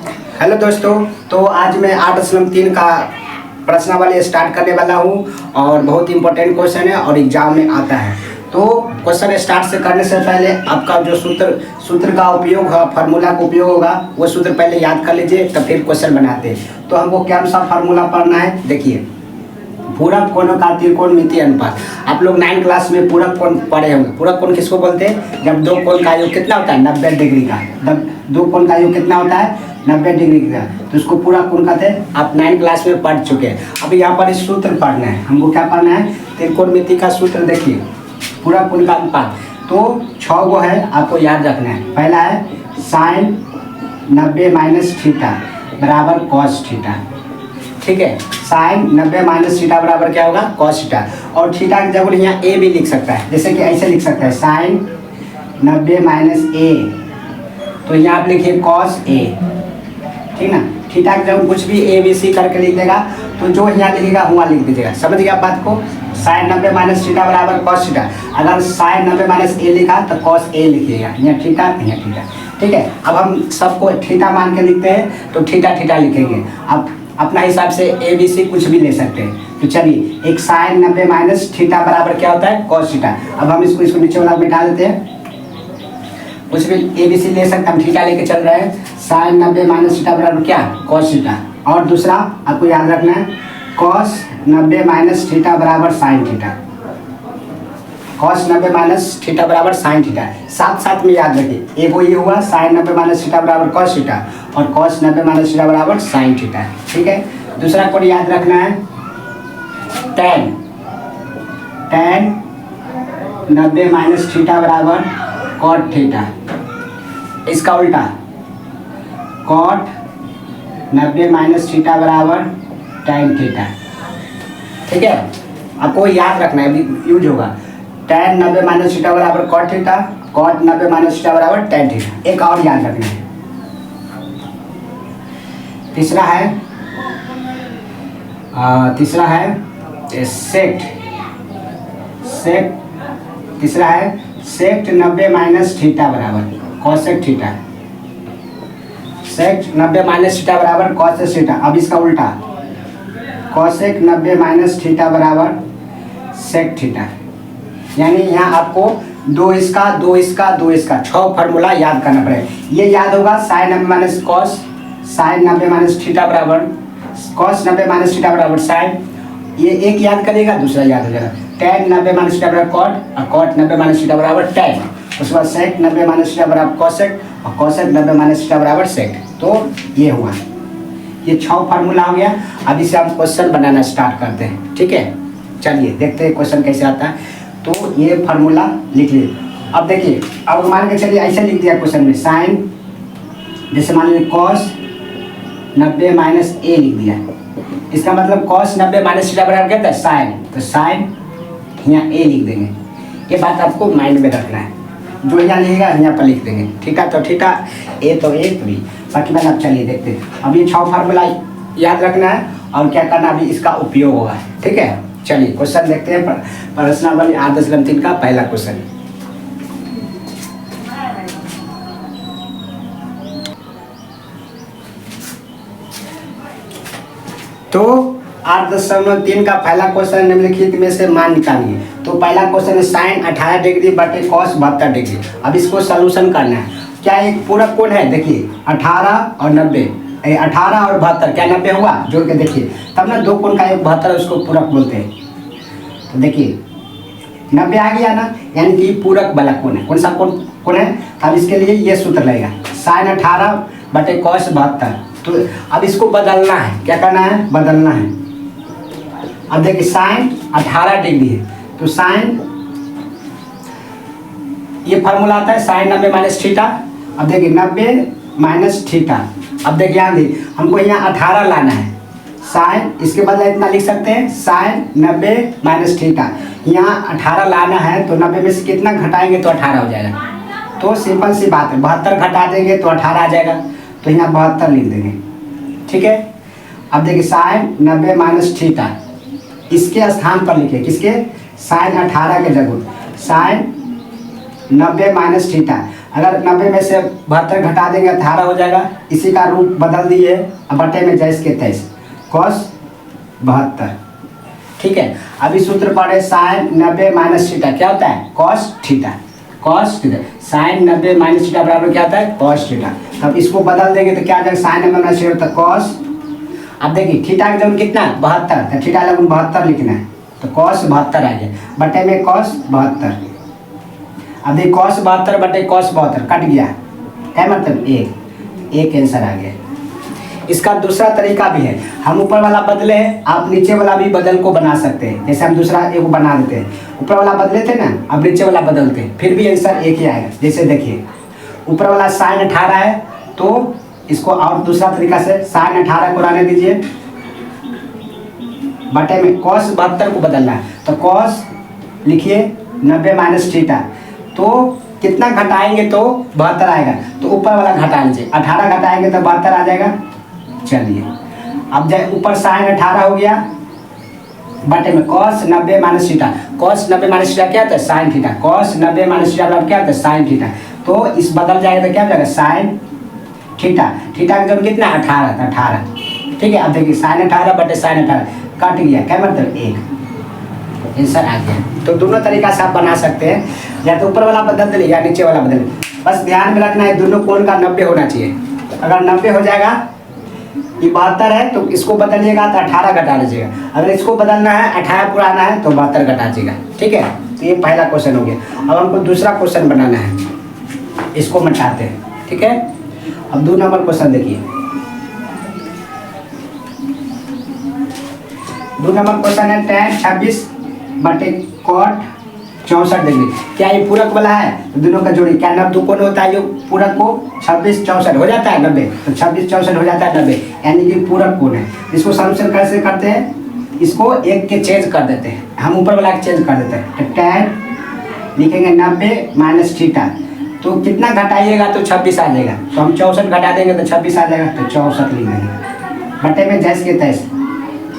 Hello दोस्तों, तो आज मैं 8.3 का प्रश्नावली स्टार्ट करने वाला हूँ और बहुत इंपॉर्टेंट क्वेश्चन है और एग्जाम में आता है। तो क्वेश्चन स्टार्ट से करने से पहले आपका जो सूत्र का उपयोग है, फार्मूला का उपयोग होगा, वो सूत्र पहले याद कर लीजिए, तब फिर क्वेश्चन बनाते हैं। तो हमको क्या सा फार्मूला पढ़ना है, देखिए पूरक कोणों का त्रिकोणमितीय अनुपात। आप लोग 9 क्लास में पूरक कोण पढ़े होंगे। पूरक कोण किसको बोलते हैं? जब दो कोण का योग कितना होता है? 90 डिग्री का। जब दो कोण का योग कितना होता है? 90 डिग्री का, तो उसको पूरक कोण कहते हैं। आप 9 क्लास में पढ़ चुके हैं। अभी यहाँ पर इस सूत्र पढ़ना है, हमको क्या पढ़ना है? त्रिकोणमिति का सूत्र। देखिए पूरक कोण का अनुपात तो 6 गो है, आपको याद रखना है। पहला है साइन 90 माइनस थीटा बराबर कॉस थीटा। ठीक है, साइन 90 माइनस थीटा बराबर क्या होगा? Cos theta. और थीटा की जगह यहाँ ए भी लिख सकता है, जैसे कि ऐसे लिख सकता है साइन 90 माइनस ए, तो यहाँ आप लिखिए कॉस ए। ठीक ना, थीटा की जगह कुछ भी ए बी सी करके लिख देगा, तो जो यहाँ लिखेगा वहाँ लिख दीजिएगा। समझ गया बात को? साइन 90 माइनस थीटा बराबर कॉस थीटा। अगर साइन 90 माइनस ए लिखा तो कॉस ए लिखिएगा, यहाँ थीटा यहाँ थीटा। ठीक है, अब हम सबको थीटा मान के लिखते हैं, तो थीटा थीटा लिखेंगे। अब अपना हिसाब से ए बी सी कुछ भी ले सकते हैं। तो चलिए, एक साइन 90 माइनस थीटा बराबर क्या होता है? Cos theta. अब हम इसको नीचे वाला मिटा देते हैं, कुछ भी ए बी सी ले सकते, हम थीटा लेके चल रहे हैं। साइन 90 माइनस थीटा बराबर क्या? Cos theta. और दूसरा आपको याद रखना है, कॉस 90 माइनस थीटा बराबर sine theta. Cos 90 minus theta बराबर साइन थीटा, साथ साथ में याद रखिए। एक वो ये हुआ साइन 90 माइनस थीटा बराबर कॉस थीटा, और कॉस 90 माइनस थीटा बराबर साइन थीटा। ठीक है, दूसरा कोड याद रखना है, tan 90 माइनस थीटा बराबर कॉट थीटा। इसका उल्टा कॉट 90 माइनस थीटा बराबर tan थीटा। ठीक है, आपको याद रखना है, यूज होगा। tan 90 माइनस थीटा बराबर cot theta, cot 90 minus theta बराबर tan थीटा। एक और याद रखना है, तीसरा है सेक्ट। तीसरा है सेक्ट 90 माइनस थीटा बराबर cosec theta. Sect 90 minus theta बराबर कॉसेक थीटा। अब इसका उल्टा कॉसेक 90 माइनस थीटा बराबर सेक थीटा। यानी यहाँ आपको दो इसका 6 फार्मूला याद करना पड़ेगा। ये याद होगा sine 90 minus cos, sine 90 minus theta बराबर कॉस 90 माइनस थीटा बराबर साइन। ये एक याद करेगा, दूसरा याद हो जाएगा tan 90 माइनस थीटा बराबर कॉट, और कॉट 90 माइनस थीटा बराबर tan। उसके बाद सेक 90 माइनस थीटा बराबर कॉसेक, और कॉसेक 90 माइनस थीटा बराबर सेक। तो ये हुआ, ये 6 फार्मूला हो गया। अब इसे हम क्वेश्चन बनाना स्टार्ट करते हैं। ठीक है, चलिए देखते हैं क्वेश्चन कैसे आता है। तो ये फार्मूला लिख लीजिए। अब देखिए, अब मान के चलिए ऐसे लिख दिया क्वेश्चन में, साइन जैसे मान लीजिए कॉस 90 माइनस ए लिख दिया। इसका मतलब कॉस 90 माइनस थीटा बराबर क्या होता है? साइन। तो साइन यहाँ ए लिख देंगे। ये बात आपको माइंड में रखना है, जो यहाँ लिखेगा यहाँ पर लिख देंगे। ठीक है, तो थीटा ए तो ए तो बी, बाकी बात आप चलिए देखते हैं। अब ये 6 फार्मूला याद रखना है और क्या करना, अभी इसका उपयोग होगा। ठीक है, चलिए क्वेश्चन देखते हैं। प्रश्नावली 8.3 का पहला क्वेश्चन। तो 8.3 का पहला क्वेश्चन निम्नलिखित में से मान निकालिए। तो पहला क्वेश्चन है साइन 18 डिग्री बटे कॉस 72 डिग्री। अब इसको सलूशन करना है। क्या एक पूरक कोण है? देखिए 18 और 90, 18 और 72 क्या 90 हुआ? जोड़ के देखिए, तब ना दो कोण का एक 72, उसको पूरक बोलते हैं। तो देखिए 90 आ गया ना, यानी कि पूरक वाला कोण है। कौन सा कोण है? अब इसके लिए ये सूत्र लगेगा, साइन 18 बटे कॉस 72। तो अब इसको बदलना है, क्या करना है? बदलना है। अब देखिए साइन 18 डिग्री है, तो साइन, ये फार्मूला आता है साइन 90 माइनस थीटा। अब देखिए 90 माइनस थीटा। अब देखिए यहाँ देखिए, हमको यहाँ 18 लाना है। साइन, इसके बदले इतना लिख सकते हैं, साइन 90 माइनस थीटा। यहाँ 18 लाना है, तो 90 में से कितना घटाएंगे तो 18 हो जाएगा। तो सिंपल सी बात है, 72 घटा देंगे तो 18 आ जाएगा। तो यहाँ 72 लिख देंगे। ठीक है, अब देखिए साइन 90 माइनस थीटा, इसके स्थान पर लिखे, किसके? साइन 18 के जगह साइन 90 माइनस थीटा। अगर 90 में से 72 घटा देंगे 18 हो जाएगा। इसी का रूप बदल दिए अब बटे में जैस के तैस कॉस 72। ठीक है, अभी सूत्र पढ़े साइन 90 माइनस थीटा क्या होता है cos theta. Cos theta sine 90 minus theta बराबर क्या होता है कॉस थीटा। तब इसको बदल देंगे तो क्या आ जाएगा साइन 90 माइनस थीटा कॉस। अब देखिए थीटा का जब कितना 72 तो थीटा लगभग 72 लिखना है तो कॉस 72 आ गया बटे में कॉस 72। अब देखिए कॉस 72 बटे कॉस 72 कट गया क्या मतलब एक आंसर आ गया। इसका दूसरा तरीका भी है, हम ऊपर वाला बदले हैं आप नीचे वाला भी बदल को बना सकते हैं। जैसे हम दूसरा एक बना देते हैं, ऊपर वाला बदले थे ना अब नीचे वाला बदलते हैं फिर भी आंसर एक ही आएगा। जैसे देखिए ऊपर वाला साइन 18 है तो इसको और दूसरा तरीका से साइन 18 को रहने दीजिए बटे में कॉस 72 को बदलना है तो कॉस लिखिए 90 माइनस थीटा तो कितना घटाएंगे तो 72 आएगा तो ऊपर वाला घटा लीजिए 18 घटाएंगे तो 72 आ जाएगा। चलिए अब जाए ऊपर साइन 18 हो गया बटे में cos 90 minus theta. Cos 90 minus theta क्या होता है sine theta. Cos 90 minus theta बराबर क्या होता है साइन थीटा। तो इस बदल जाएगा तो क्या हो जाएगा साइन थीटा। थीटा का जब कितना 18 था 18। ठीक है, अब देखिए साइन 18 बटे साइन 18 कट गया क्या मतलब एक आंसर आ गया। तो दोनों तरीका से आप बना सकते हैं या तो ऊपर वाला बदल दे या नीचे वाला बदल। बस ध्यान में रखना है दोनों कोण का 90 होना चाहिए। अगर 90 हो जाएगा ये 72 है तो इसको बदलिएगा तो 18 घटा लीजिएगा। अगर इसको बदलना है 18 पुराना है तो 72 घटा दीजिएगा। ठीक है, तो ये पहला क्वेश्चन हो गया। अब हमको दूसरा क्वेश्चन बनाना है, इसको मिटाते हैं। ठीक है, अब 2 नंबर क्वेश्चन देखिए। 2 नंबर क्वेश्चन है tan 26 बटे cot 64 डिग्री। क्या ये पूरक वाला है तो दोनों का जोड़ी क्या 90 कोण होता है जो पूरक को 26 64 हो जाता है 90 तो 26 64 हो जाता है 90 यानी कि पूरक कोण है। इसको सॉल्यूशन कैसे करते हैं, इसको एक के चेंज कर देते हैं, हम ऊपर वाला चेंज कर देते हैं। तो tan लिखेंगे 90 माइनस थीटा तो कितना घटाइएगा तो 26 आ जाएगा तो हम 64 घटा देंगे तो 26 आ जाएगा तो 64 लिख देंगे बटे में जैस के तैस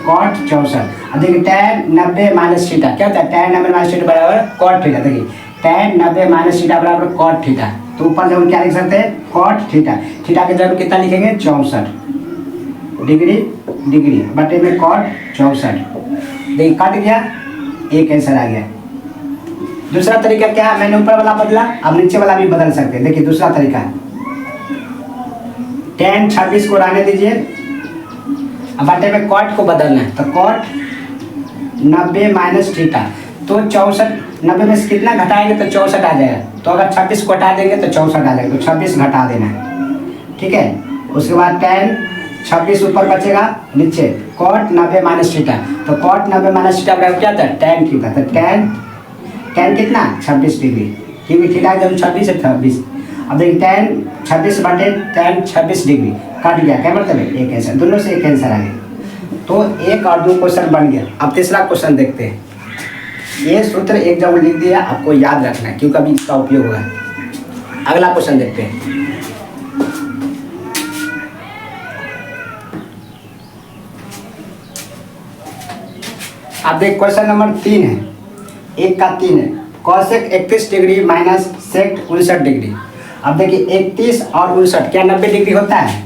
कॉट 64। अब देखिए tan 90 माइनस थीटा क्या होता है tan 90 माइनस थीटा बराबर कॉट थीटा। देखिए tan 90 माइनस थीटा बराबर कॉट थीटा तो ऊपर जब हम क्या लिख सकते हैं कॉट थीटा। थीटा के जरूर कितना लिखेंगे 64 डिग्री बटे में कॉट 64। देखिए कट गया एक आंसर आ गया। दूसरा तरीका क्या है, मैंने ऊपर वाला बदला अब नीचे वाला भी बदल सकते हैं। देखिए दूसरा तरीका tan 26 को रहने दीजिए अब बटे में कॉट को बदलना है तो कॉट 90 माइनस थीटा तो 64 90 में से कितना घटाएंगे तो 64 आ जाएगा। तो अगर 26 को हटा देंगे तो 64 आ जाएगा तो 26 घटा देना है। ठीक है, उसके बाद tan 26 ऊपर बचेगा नीचे कॉट 90 माइनस थीटा तो कॉट 90 माइनस थीटा बराबर क्या था tan थीटा। तो tan कितना 26 डिग्री क्योंकि थीटा जब 26 है 26। अब देखिए tan 26 बटे tan 26 डिग्री कट गया क्या मतलब है एक आंसर। दोनों से एक आंसर आ गया तो 1 और 2 क्वेश्चन बन गया। अब तीसरा क्वेश्चन देखते हैं। ये सूत्र एक जगह लिख दिया आपको याद रखना है क्योंकि अभी इसका उपयोग होगा। अगला क्वेश्चन देखते हैं। अब देख क्वेश्चन नंबर 3 है, 1 का 3 है cosec 31 degree minus sec 59 degree. अब देखिए 31 और 59 क्या 90 डिग्री होता है,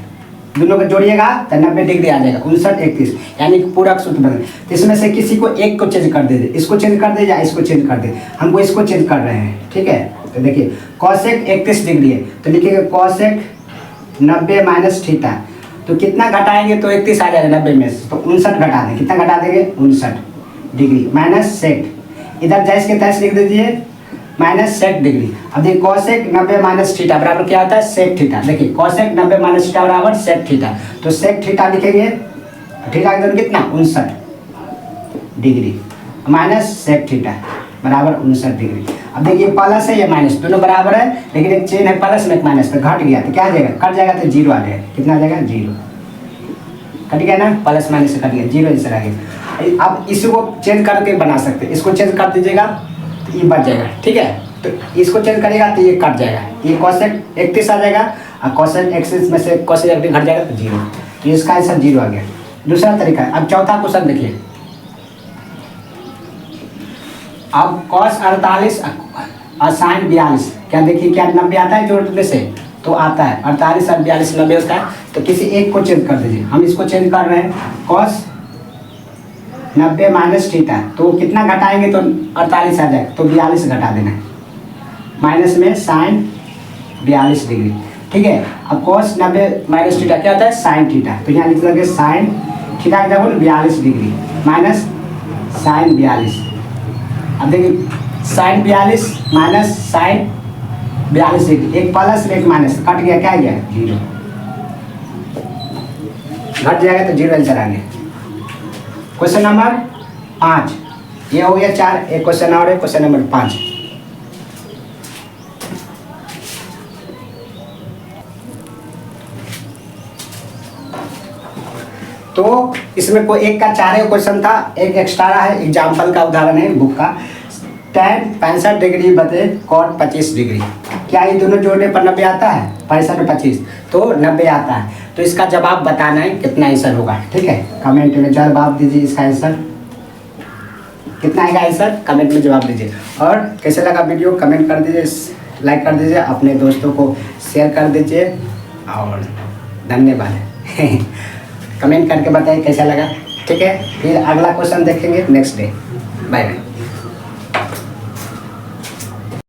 दोनों को जोड़िएगा तो 90 डिग्री आ जाएगा 59 31 यानी कि पूरक सूत्र बने। तो इसमें से किसी को एक को चेंज कर दे, इसको चेंज कर दे या इसको चेंज कर दे। हमको इसको चेंज कर रहे हैं। ठीक है, तो देखिए कॉसेक 31 डिग्री है तो लिखिएगा कॉसेक 90 माइनस थीटा तो कितना घटाएंगे तो 31 आ जाएगा 90 में से तो 59 घटा दें। कितना घटा देंगे 59 डिग्री माइनस सेक इधर जैस के तैस लिख दीजिए माइनस सेक डिग्री। अब देखिए कॉसेक 90 माइनस थीटा बराबर क्या होता है सेक थीटा। देखिए कॉसेक 90 माइनस थीटा बराबर सेक थीटा तो सेक थीटा लिखेंगे थीटा का कितना 59 डिग्री माइनस सेक थीटा बराबर 59 डिग्री। अब देखिए प्लस है या माइनस दोनों बराबर है लेकिन एक चेन है प्लस में एक माइनस तो घट गया तो क्या आ जाएगा कट जाएगा तो 0 आ जाएगा। कितना आ जाएगा 0 कट गया ना प्लस माइनस से कट गया 0 आंसर आ गया। अब इसी को चेंज करके बना सकते हैं, इसको चेंज कर दीजिएगा तो ये बच जाएगा। ठीक है, तो इसको चेंज करेगा तो ये कट जाएगा, ये कॉसेक 31 आ जाएगा और कॉसेक 31 में से कॉसेक 31 घट जाएगा तो 0 तो इसका आंसर 0 आ गया। दूसरा तरीका है। अब चौथा क्वेश्चन देखिए। अब कॉस 48 और साइन 42 क्या देखिए क्या 90 आता है जोड़ने से तो आता है 48 और 42 90 होता है। तो किसी एक को चेंज कर दीजिए, हम इसको चेंज कर रहे हैं कॉस 90 माइनस थीटा, तो कितना घटाएंगे तो 48 आ जाएगा, तो 42 घटा देना है, माइनस में साइन 42 डिग्री। ठीक है, अब कॉस 90 माइनस थीटा क्या होता है, साइन थीटा, तो यहाँ लिख देंगे साइन थीटा का डबल 42 डिग्री माइनस साइन 42। अब देखिए साइन 42 माइनस साइन 42 डिग्री, एक प्लस एक माइनस कट गया, क्या गया, जीरो, घट जाएगा तो जीरो आंसर आएंगे। क्वेश्चन नंबर 5, ये हो गया 4, एक क्वेश्चन और है, क्वेश्चन नंबर 5। तो इसमें कोई एक का 4 क्वेश्चन था, एक एक्स्ट्रा है, एग्जाम्पल का उदाहरण है बुक का। tan 65 डिग्री बटे cot 25 डिग्री, क्या ये दोनों जोड़ने पर 90 आता है, 65 और 25 तो 90 आता है। तो इसका जवाब बताना है कितना आंसर होगा। ठीक है, कमेंट में जवाब दीजिए, इसका आंसर कितना आएगा, आंसर कमेंट में जवाब दीजिए। और कैसे लगा वीडियो कमेंट कर दीजिए, लाइक कर दीजिए, अपने दोस्तों को शेयर कर दीजिए और धन्यवाद। कमेंट करके बताइए कैसा लगा। ठीक है, फिर अगला क्वेश्चन देखेंगे नेक्स्ट डे। Bye bye.